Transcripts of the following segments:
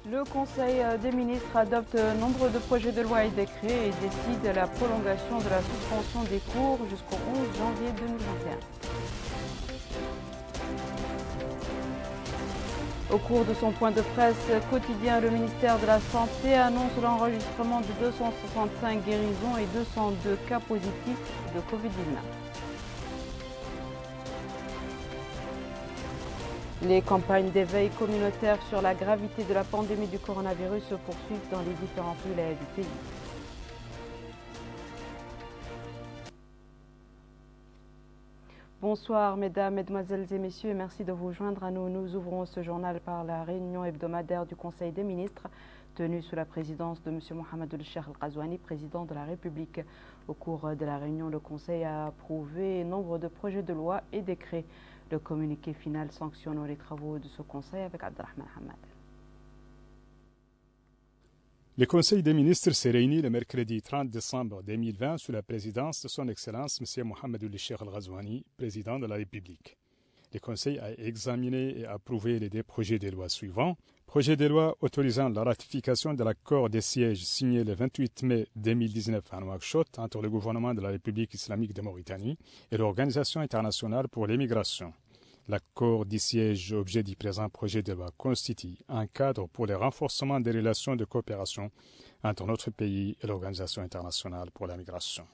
Le Conseil des ministres adopte nombre de projets de loi et décrets et décide la prolongation de la suspension des cours jusqu'au 11 janvier 2021. Au cours de son point de presse quotidien, le ministère de la Santé annonce l'enregistrement de 265 guérisons et 202 cas positifs de Covid-19. Les campagnes d'éveil communautaire sur la gravité de la pandémie du coronavirus se poursuivent dans les différentes wilayas du pays. Bonsoir mesdames, mesdemoiselles et messieurs, et merci de vous joindre à nous. Nous ouvrons ce journal par la réunion hebdomadaire du Conseil des ministres tenue sous la présidence de M. Mohamed El-Cheikh Al-Ghazouani, président de la République. Au cours de la réunion, le Conseil a approuvé nombre de projets de loi et décrets. Le communiqué final sanctionne les travaux de ce Conseil avec Abdelrahman Hamad. Le Conseil des ministres s'est réuni le mercredi 30 décembre 2020 sous la présidence de son Excellence M. Mohamed El-Cheikh Al-Ghazouani, président de la République. Le Conseil a examiné et approuvé les deux projets de loi suivants. Projet de loi autorisant la ratification de l'accord des sièges signé le 28 mai 2019 à Nouakchott entre le gouvernement de la République islamique de Mauritanie et l'Organisation internationale pour l'immigration. L'accord des sièges, objet du présent projet de loi, constitue un cadre pour le renforcement des relations de coopération entre notre pays et l'Organisation internationale pour la migration.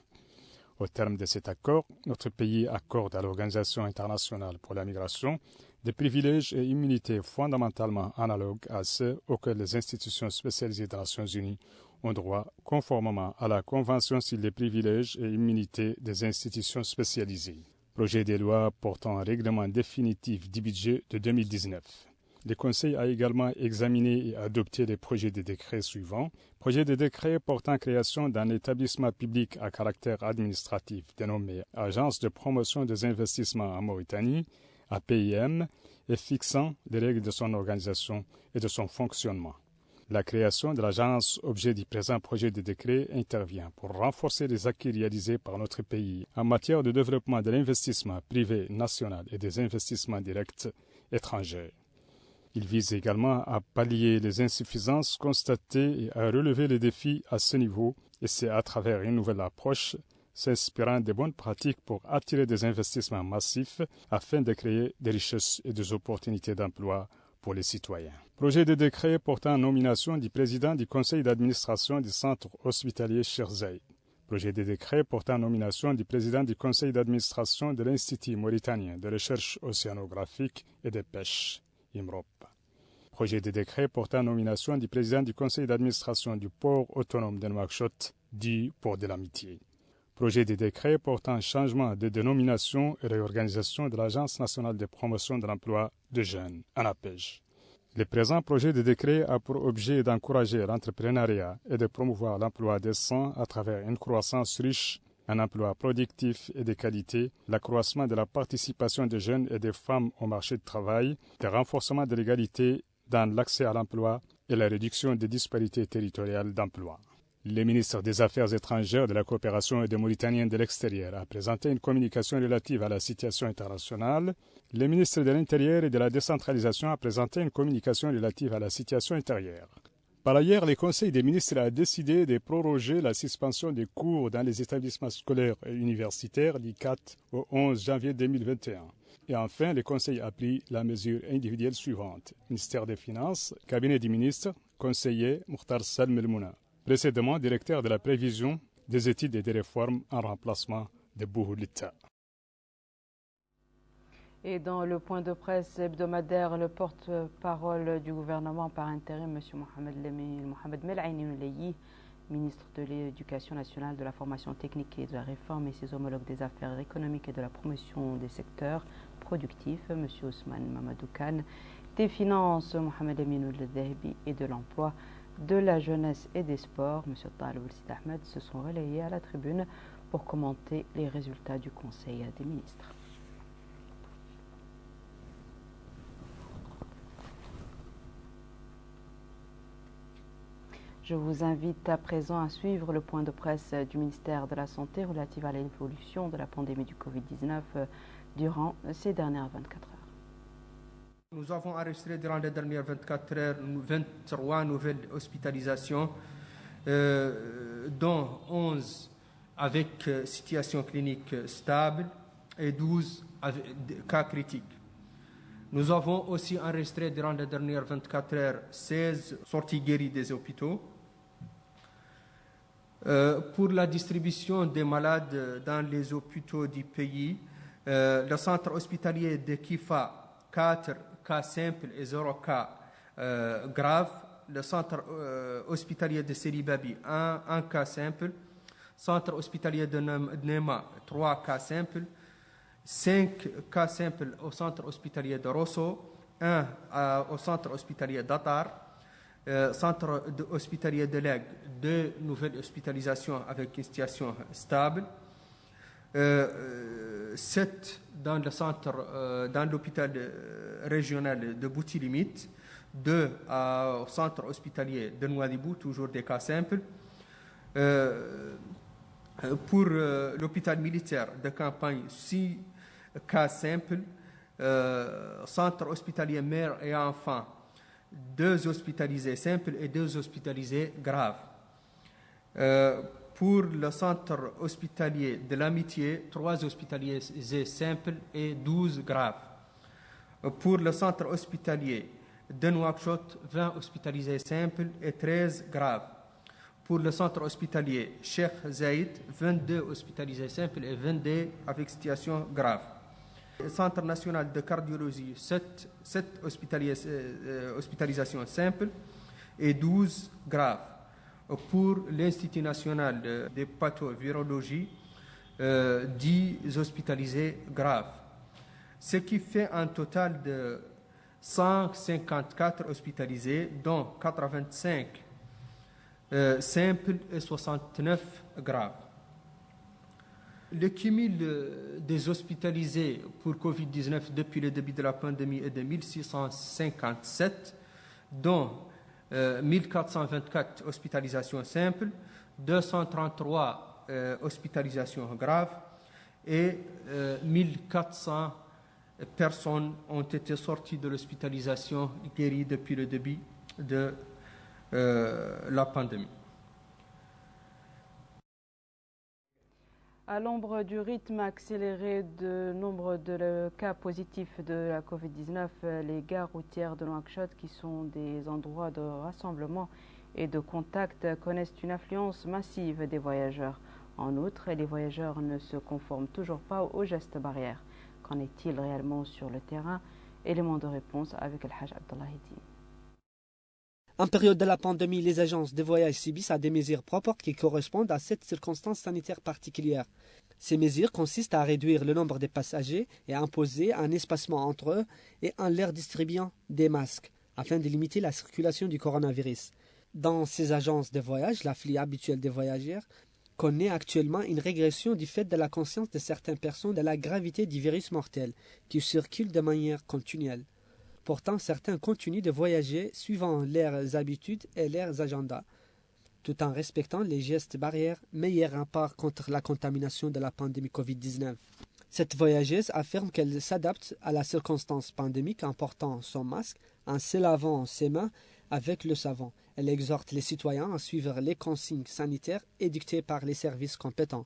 Au terme de cet accord, notre pays accorde à l'Organisation internationale pour la migration des privilèges et immunités fondamentalement analogues à ceux auxquels les institutions spécialisées des Nations Unies ont droit conformément à la Convention sur les privilèges et immunités des institutions spécialisées. Projet de loi portant un règlement définitif du budget de 2019. Le Conseil a également examiné et adopté les projets de décrets suivants. Projet de décret portant création d'un établissement public à caractère administratif dénommé Agence de promotion des investissements en Mauritanie, APIM, et fixant les règles de son organisation et de son fonctionnement. La création de l'agence objet du présent projet de décret intervient pour renforcer les acquis réalisés par notre pays en matière de développement de l'investissement privé national et des investissements directs étrangers. Il vise également à pallier les insuffisances constatées et à relever les défis à ce niveau, et c'est à travers une nouvelle approche s'inspirant des bonnes pratiques pour attirer des investissements massifs afin de créer des richesses et des opportunités d'emploi pour les citoyens. Projet de décret portant nomination du président du conseil d'administration du centre hospitalier Cheikh Zayed. Projet de décret portant nomination du président du conseil d'administration de l'Institut mauritanien de recherche océanographique et de pêche, IMROP. Projet de décret portant nomination du président du conseil d'administration du port autonome de Nouakchott, dit Port de l'Amitié. Projet de décret portant changement de dénomination et réorganisation de l'Agence nationale de promotion de l'emploi de jeunes, ANAPEJ. Le présent projet de décret a pour objet d'encourager l'entrepreneuriat et de promouvoir l'emploi décent à travers une croissance riche, un emploi productif et de qualité, l'accroissement de la participation des jeunes et des femmes au marché du travail, le renforcement de l'égalité dans l'accès à l'emploi et la réduction des disparités territoriales d'emploi. Le ministre des Affaires étrangères, de la coopération et des Mauritaniens de l'extérieur a présenté une communication relative à la situation internationale. Le ministre de l'Intérieur et de la décentralisation a présenté une communication relative à la situation intérieure. Par ailleurs, le Conseil des ministres a décidé de proroger la suspension des cours dans les établissements scolaires et universitaires du 4 au 11 janvier 2021. Et enfin, le Conseil a pris la mesure individuelle suivante. Ministère des Finances, cabinet du ministre, conseiller Mokhtar Salm El-Mouna. Précédemment directeur de la prévision, des études et des réformes en remplacement de Bouhoulita. Et dans le point de presse hebdomadaire, le porte-parole du gouvernement par intérim, M. Mohamed Mel'aini, ministre de l'Éducation nationale, de la formation technique et de la réforme, et ses homologues des affaires économiques et de la promotion des secteurs productifs, M. Ousmane Mamadou Khan, des finances, Mohamed Aminoul Dahibi, et de l'emploi, de la jeunesse et des sports, M. Talib El-Sid Ahmed, se sont relayés à la tribune pour commenter les résultats du Conseil des ministres. Je vous invite à présent à suivre le point de presse du ministère de la Santé relatif à l'évolution de la pandémie du Covid-19 durant ces dernières 24 heures. Nous avons enregistré durant les dernières 24 heures 23 nouvelles hospitalisations, dont 11 avec situation clinique stable et 12 avec cas critiques. Nous avons aussi enregistré durant les dernières 24 heures 16 sorties guéries des hôpitaux. Pour la distribution des malades dans les hôpitaux du pays, le centre hospitalier de Kifa, 4 cas simples et 0 cas graves. Le centre hospitalier de Seribabi, 1 cas simple. Centre hospitalier de Nema, 3 cas simples. 5 cas simples au centre hospitalier de Rosso, 1 au centre hospitalier d'Atar, centre hospitalier de Leg, 2 nouvelles hospitalisations avec une situation stable, 7 dans le centre, dans l'hôpital régional de Bouti-Limite, 2 au centre hospitalier de Nouadhibou, toujours des cas simples. Pour l'hôpital militaire de campagne, 6 cas simples, centre hospitalier mère et enfants, 2 hospitalisés simples et 2 hospitalisés graves. Pour le centre hospitalier de l'Amitié, 3 hospitalisés simples et 12 graves. Pour le centre hospitalier de Nouakchott, 20 hospitalisés simples et 13 graves. Pour le centre hospitalier Cheikh Zayed, 22 hospitalisés simples et 22 avec situation grave. Le Centre national de cardiologie, 7 hospitalisations simples et 12 graves. Pour l'Institut national de pathovirologie, 10 hospitalisés graves. Ce qui fait un total de 154 hospitalisés, dont 85 simples et 69 graves. Le cumul des hospitalisés pour Covid-19 depuis le début de la pandémie est de 1657, dont 1424 hospitalisations simples, 233 hospitalisations graves et 1400 personnes ont été sorties de l'hospitalisation guéries depuis le début de la pandémie. À l'ombre du rythme accéléré de nombre de cas positifs de la Covid-19, les gares routières de Nouakchott, qui sont des endroits de rassemblement et de contact, connaissent une affluence massive des voyageurs. En outre, les voyageurs ne se conforment toujours pas aux gestes barrières. Qu'en est-il réellement sur le terrain? Élément de réponse avec El Haj Abdallah Hidi. En période de la pandémie, les agences de voyage subissent à des mesures propres qui correspondent à cette circonstance sanitaire particulière. Ces mesures consistent à réduire le nombre des passagers et à imposer un espacement entre eux et en leur distribuant des masques afin de limiter la circulation du coronavirus. Dans ces agences de voyage, la flux habituelle des voyageurs connaît actuellement une régression du fait de la conscience de certaines personnes de la gravité du virus mortel qui circule de manière continuelle. Pourtant, certains continuent de voyager suivant leurs habitudes et leurs agendas, tout en respectant les gestes barrières, meilleur rempart contre la contamination de la pandémie Covid-19. Cette voyageuse affirme qu'elle s'adapte à la circonstance pandémique en portant son masque, en se lavant ses mains avec le savon. Elle exhorte les citoyens à suivre les consignes sanitaires édictées par les services compétents.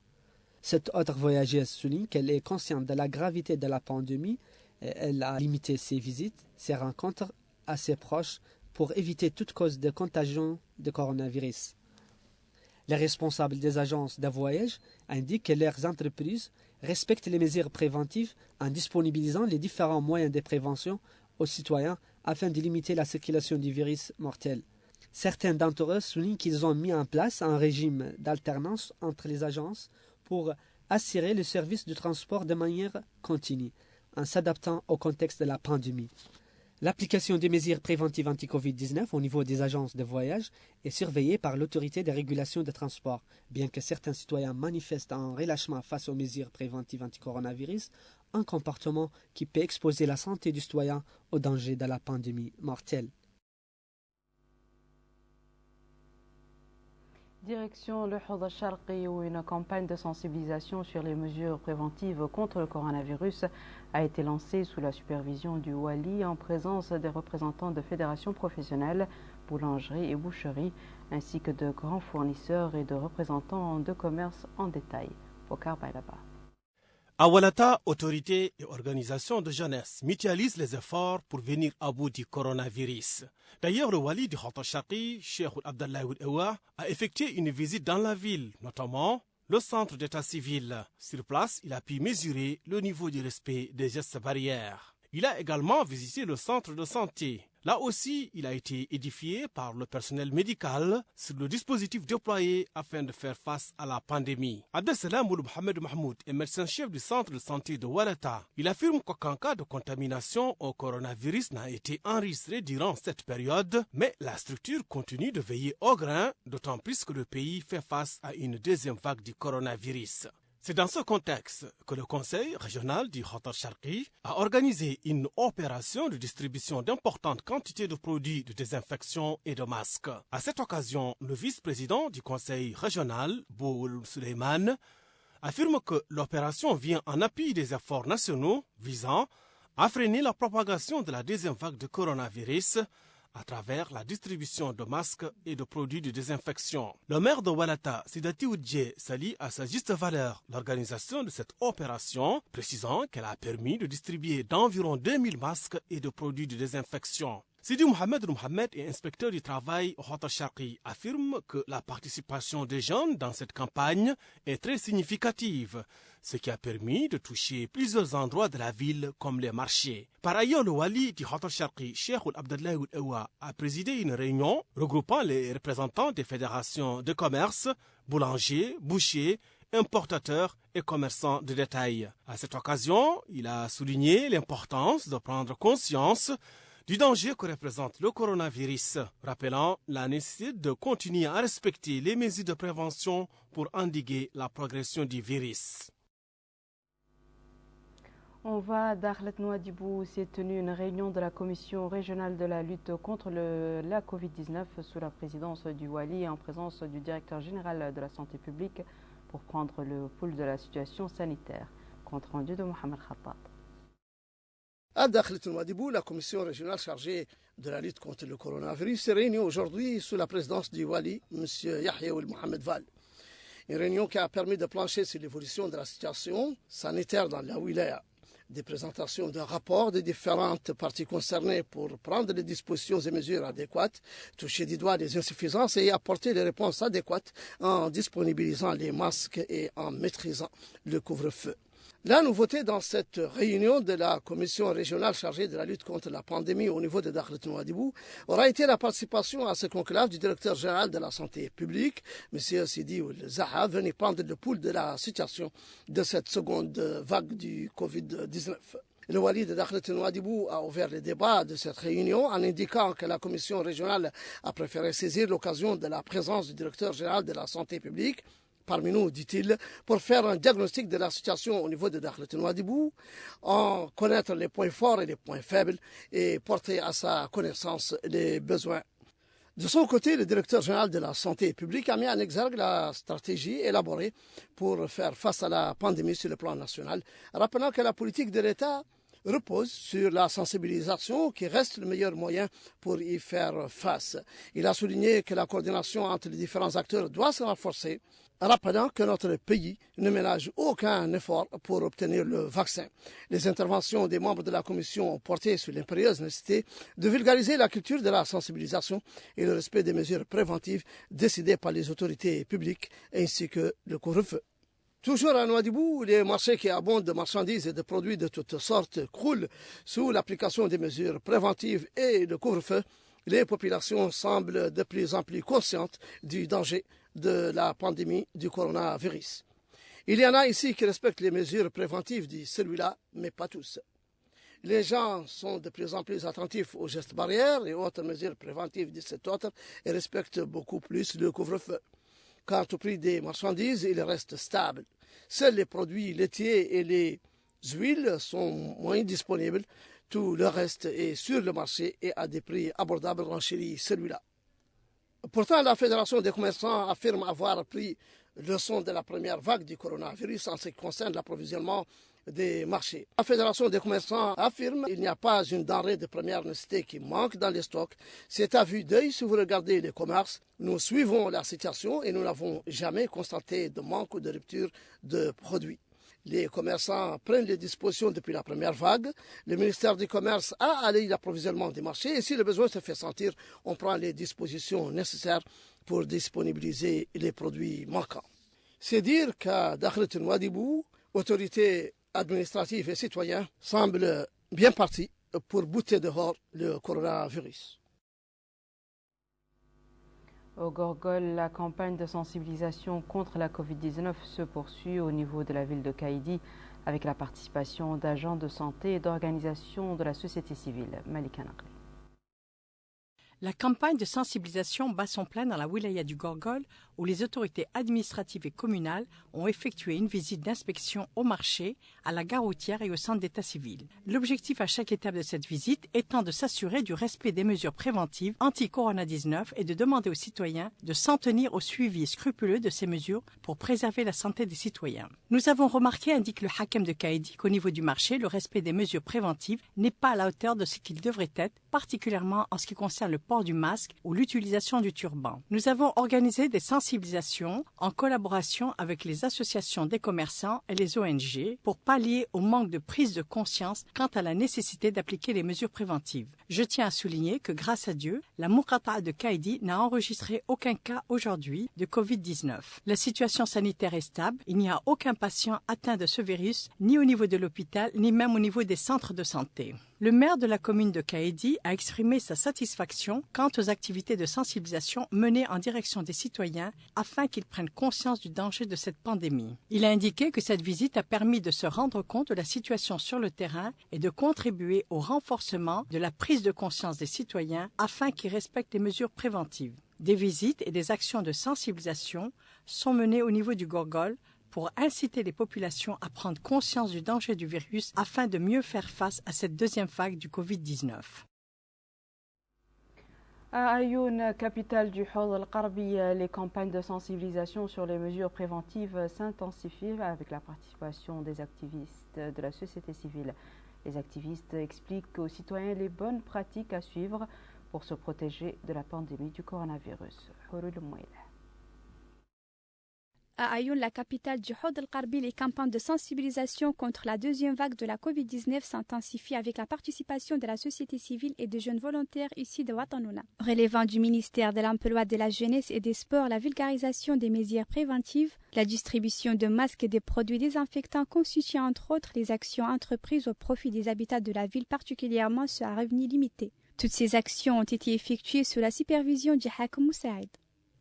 Cette autre voyageuse souligne qu'elle est consciente de la gravité de la pandémie. Elle a limité ses visites, ses rencontres à ses proches pour éviter toute cause de contagion de coronavirus. Les responsables des agences de voyage indiquent que leurs entreprises respectent les mesures préventives en disponibilisant les différents moyens de prévention aux citoyens afin de limiter la circulation du virus mortel. Certains d'entre eux soulignent qu'ils ont mis en place un régime d'alternance entre les agences pour assurer le service de transport de manière continue, en s'adaptant au contexte de la pandémie. L'application des mesures préventives anti-Covid-19 au niveau des agences de voyage est surveillée par l'autorité de régulation de transport. Bien que certains citoyens manifestent un relâchement face aux mesures préventives anti-coronavirus, un comportement qui peut exposer la santé du citoyen au danger de la pandémie mortelle. Direction le Hawd al-Sharqi où une campagne de sensibilisation sur les mesures préventives contre le coronavirus a été lancée sous la supervision du Wali en présence des représentants de fédérations professionnelles, boulangeries et boucheries, ainsi que de grands fournisseurs et de représentants de commerce en détail. Bokar Bailaba. À Walata, autorités et organisations de jeunesse mutualisent les efforts pour venir à bout du coronavirus. D'ailleurs, le wali du Hawd al-Sharqi, Cheikh Abdallah Ould Ewa, a effectué une visite dans la ville, notamment le centre d'état civil. Sur place, il a pu mesurer le niveau du respect des gestes barrières. Il a également visité le centre de santé. Là aussi, il a été édifié par le personnel médical sur le dispositif déployé afin de faire face à la pandémie. Abdesselam Ould Mohamed Mahmoud est médecin-chef du centre de santé de Walata. Il affirme qu'aucun cas de contamination au coronavirus n'a été enregistré durant cette période, mais la structure continue de veiller au grain, d'autant plus que le pays fait face à une deuxième vague du coronavirus. C'est dans ce contexte que le Conseil régional du Hawd al-Sharqi a organisé une opération de distribution d'importantes quantités de produits de désinfection et de masques. À cette occasion, le vice-président du Conseil régional, Boul Suleiman, affirme que l'opération vient en appui des efforts nationaux visant à freiner la propagation de la deuxième vague de coronavirus à travers la distribution de masques et de produits de désinfection. Le maire de Walata, Sidati Oudje, salue à sa juste valeur l'organisation de cette opération, précisant qu'elle a permis de distribuer d'environ 2000 masques et de produits de désinfection. Sidi Mohamed est inspecteur du travail au Hawd al-Sharqi, affirme que la participation des jeunes dans cette campagne est très significative, ce qui a permis de toucher plusieurs endroits de la ville comme les marchés. Par ailleurs, le wali du Hawd al-Sharqi, Cheikh Abdallah Ould Ewa, a présidé une réunion regroupant les représentants des fédérations de commerce, boulangers, bouchers, importateurs et commerçants de détail. À cette occasion, il a souligné l'importance de prendre conscience du danger que représente le coronavirus, rappelant la nécessité de continuer à respecter les mesures de prévention pour endiguer la progression du virus. On va à Dakhlet Nouadhibou où s'est tenue une réunion de la commission régionale de la lutte contre la Covid-19 sous la présidence du Wali et en présence du directeur général de la santé publique pour prendre le pouls de la situation sanitaire. Compte rendu de Mohamed Khattab. À Dakhlet Nouadhibou, la commission régionale chargée de la lutte contre le coronavirus s'est réunie aujourd'hui sous la présidence du Wali, M. Yahya Ould Mohamed Val. Une réunion qui a permis de plancher sur l'évolution de la situation sanitaire dans la wilaya. Des présentations d'un rapport des différentes parties concernées pour prendre les dispositions et mesures adéquates, toucher du doigt les insuffisances et apporter les réponses adéquates en disponibilisant les masques et en maîtrisant le couvre-feu. La nouveauté dans cette réunion de la commission régionale chargée de la lutte contre la pandémie au niveau de Dakhlet Nouadhibou aura été la participation à ce conclave du directeur général de la santé publique, M. Sidi Ould Zaha, venu prendre le pouls de la situation de cette seconde vague du Covid-19. Le wali de Dakhlet Nouadhibou a ouvert les débats de cette réunion en indiquant que la commission régionale a préféré saisir l'occasion de la présence du directeur général de la santé publique parmi nous, dit-il, pour faire un diagnostic de la situation au niveau de Dakhlet Nouadhibou, en connaître les points forts et les points faibles et porter à sa connaissance les besoins. De son côté, le directeur général de la santé publique a mis en exergue la stratégie élaborée pour faire face à la pandémie sur le plan national, rappelant que la politique de l'État repose sur la sensibilisation qui reste le meilleur moyen pour y faire face. Il a souligné que la coordination entre les différents acteurs doit se renforcer, rappelant que notre pays ne ménage aucun effort pour obtenir le vaccin. Les interventions des membres de la commission ont porté sur l'impérieuse nécessité de vulgariser la culture de la sensibilisation et le respect des mesures préventives décidées par les autorités publiques ainsi que le couvre-feu. Toujours à Nouadhibou, les marchés qui abondent de marchandises et de produits de toutes sortes croulent sous l'application des mesures préventives et le couvre-feu. Les populations semblent de plus en plus conscientes du danger de la pandémie du coronavirus. Il y en a ici qui respectent les mesures préventives de celui-là, mais pas tous. Les gens sont de plus en plus attentifs aux gestes barrières et autres mesures préventives de cet autre et respectent beaucoup plus le couvre-feu. Quant au prix des marchandises, il reste stable. Seuls les produits laitiers et les huiles sont moins disponibles. Tout le reste est sur le marché et à des prix abordables, renchérit celui-là. Pourtant, la Fédération des commerçants affirme avoir appris leçon de la première vague du coronavirus en ce qui concerne l'approvisionnement des marchés. La Fédération des commerçants affirme qu'il n'y a pas une denrée de première nécessité qui manque dans les stocks. C'est à vue d'œil si vous regardez les commerces. Nous suivons la situation et nous n'avons jamais constaté de manque ou de rupture de produits. Les commerçants prennent les dispositions depuis la première vague. Le ministère du Commerce a allayé l'approvisionnement des marchés et si le besoin se fait sentir, on prend les dispositions nécessaires pour disponibiliser les produits manquants. C'est dire qu'à Dakhlet Nouadhibou, autorités administratives et citoyens semblent bien partis pour bouter dehors le coronavirus. Au Gorgol, la campagne de sensibilisation contre la Covid-19 se poursuit au niveau de la ville de Kaïdi avec la participation d'agents de santé et d'organisations de la société civile. Malika Naqli. La campagne de sensibilisation bat son plein dans la wilaya du Gorgol où les autorités administratives et communales ont effectué une visite d'inspection au marché, à la gare routière et au centre d'état civil. L'objectif à chaque étape de cette visite étant de s'assurer du respect des mesures préventives anti-Corona-19 et de demander aux citoyens de s'en tenir au suivi scrupuleux de ces mesures pour préserver la santé des citoyens. Nous avons remarqué, indique le Hakem de Kaïdi, qu'au niveau du marché, le respect des mesures préventives n'est pas à la hauteur de ce qu'il devrait être, particulièrement en ce qui concerne le port du masque ou l'utilisation du turban. Nous avons organisé des sensibilisations en collaboration avec les associations des commerçants et les ONG pour pallier au manque de prise de conscience quant à la nécessité d'appliquer les mesures préventives. Je tiens à souligner que grâce à Dieu, la Muqata'a de Kaïdi n'a enregistré aucun cas aujourd'hui de Covid-19. La situation sanitaire est stable, il n'y a aucun patient atteint de ce virus, ni au niveau de l'hôpital, ni même au niveau des centres de santé. Le maire de la commune de Kaïdi a exprimé sa satisfaction quant aux activités de sensibilisation menées en direction des citoyens afin qu'ils prennent conscience du danger de cette pandémie. Il a indiqué que cette visite a permis de se rendre compte de la situation sur le terrain et de contribuer au renforcement de la prise de conscience des citoyens afin qu'ils respectent les mesures préventives. Des visites et des actions de sensibilisation sont menées au niveau du Gorgol pour inciter les populations à prendre conscience du danger du virus afin de mieux faire face à cette deuxième vague du Covid-19. À Ayoun, capitale du Hawd al-Qarbi, les campagnes de sensibilisation sur les mesures préventives s'intensifient avec la participation des activistes de la société civile. Les activistes expliquent aux citoyens les bonnes pratiques à suivre pour se protéger de la pandémie du coronavirus. À Ayoun, la capitale du Hawd al-Qarbi, les campagnes de sensibilisation contre la deuxième vague de la Covid-19 s'intensifient avec la participation de la société civile et de jeunes volontaires ici de Watanouna. Relevant du ministère de l'Emploi, de la Jeunesse et des Sports, la vulgarisation des mesures préventives, la distribution de masques et des produits désinfectants constituent entre autres les actions entreprises au profit des habitats de la ville, particulièrement ceux à revenus limités. Toutes ces actions ont été effectuées sous la supervision du Hakim Moussaïd.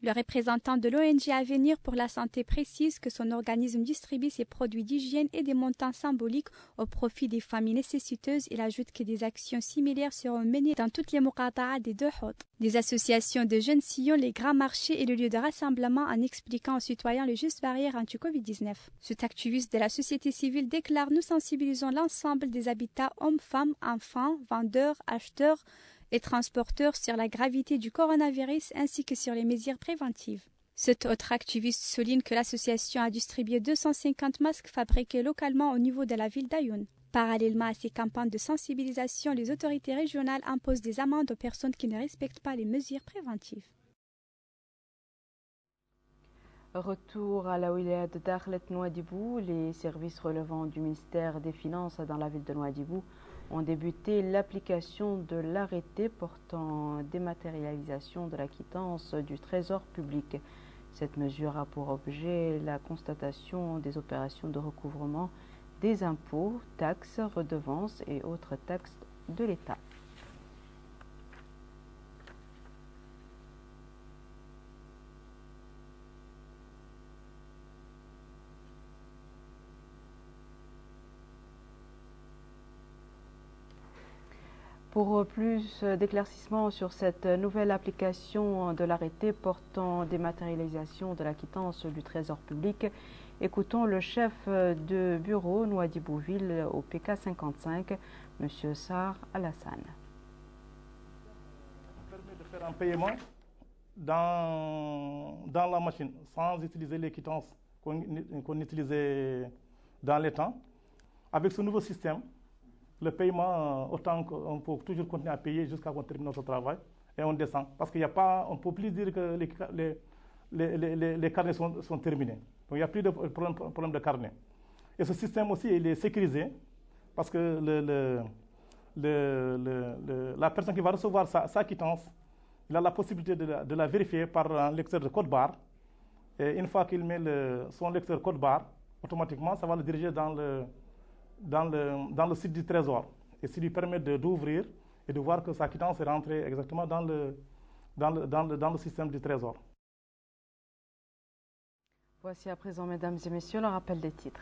Le représentant de l'ONG Avenir pour la santé précise que son organisme distribue ses produits d'hygiène et des montants symboliques au profit des familles nécessiteuses. Il ajoute que des actions similaires seront menées dans toutes les muqata'a des deux Hawd. Des associations de jeunes sillonnent les grands marchés et le lieu de rassemblement en expliquant aux citoyens les justes barrières anti-Covid-19. Cet activiste de la société civile déclare: nous sensibilisons l'ensemble des habitats hommes, femmes, enfants, vendeurs, acheteurs et transporteurs sur la gravité du coronavirus ainsi que sur les mesures préventives. Cet autre activiste souligne que l'association a distribué 250 masques fabriqués localement au niveau de la ville d'Ayoun. Parallèlement à ces campagnes de sensibilisation, les autorités régionales imposent des amendes aux personnes qui ne respectent pas les mesures préventives. Retour à la wilaya de Dakhlet Nouadhibou, les services relevant du ministère des Finances dans la ville de Nouadhibou ont débuté l'application de l'arrêté portant dématérialisation de la quittance du Trésor public. Cette mesure a pour objet la constatation des opérations de recouvrement des impôts, taxes, redevances et autres taxes de l'État. Pour plus d'éclaircissements sur cette nouvelle application de l'arrêté portant dématérialisation de la quittance du Trésor public, écoutons le chef de bureau Nouadhibouville au PK 55, M. Sar Alassane. Ça permet de faire un paiement dans la machine sans utiliser les quittances qu'on utilisait dans les temps. Avec ce nouveau système, le paiement, autant qu'on peut toujours continuer à payer jusqu'à qu'on termine notre travail et on descend. Parce qu'il n'y a pas, on ne peut plus dire que les carnets sont terminés. Donc il n'y a plus de problème de carnet. Et ce système aussi, il est sécurisé parce que la personne qui va recevoir sa quittance, il a la possibilité de la vérifier par un lecteur de code barre. Et une fois qu'il met son lecteur code barre, automatiquement, ça va le diriger dans le site du Trésor. Et ça lui permet d'ouvrir et de voir que sa quittance est rentrée exactement dans le système du Trésor. Voici à présent, mesdames et messieurs, le rappel des titres.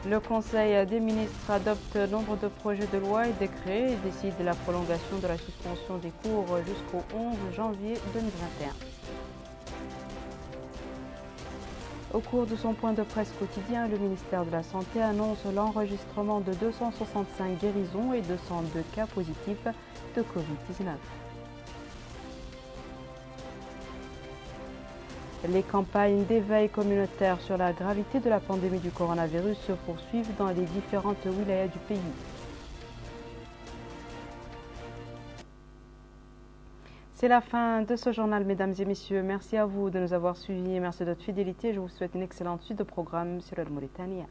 Le Conseil des ministres adopte nombre de projets de loi et décrets et décide de la prolongation de la suspension des cours jusqu'au 11 janvier 2021. Au cours de son point de presse quotidien, le ministère de la Santé annonce l'enregistrement de 265 guérisons et 202 cas positifs de Covid-19. Les campagnes d'éveil communautaire sur la gravité de la pandémie du coronavirus se poursuivent dans les différentes wilayas du pays. C'est la fin de ce journal, mesdames et messieurs. Merci à vous de nous avoir suivis. Merci de votre fidélité. Je vous souhaite une excellente suite de programme sur le Mauritania.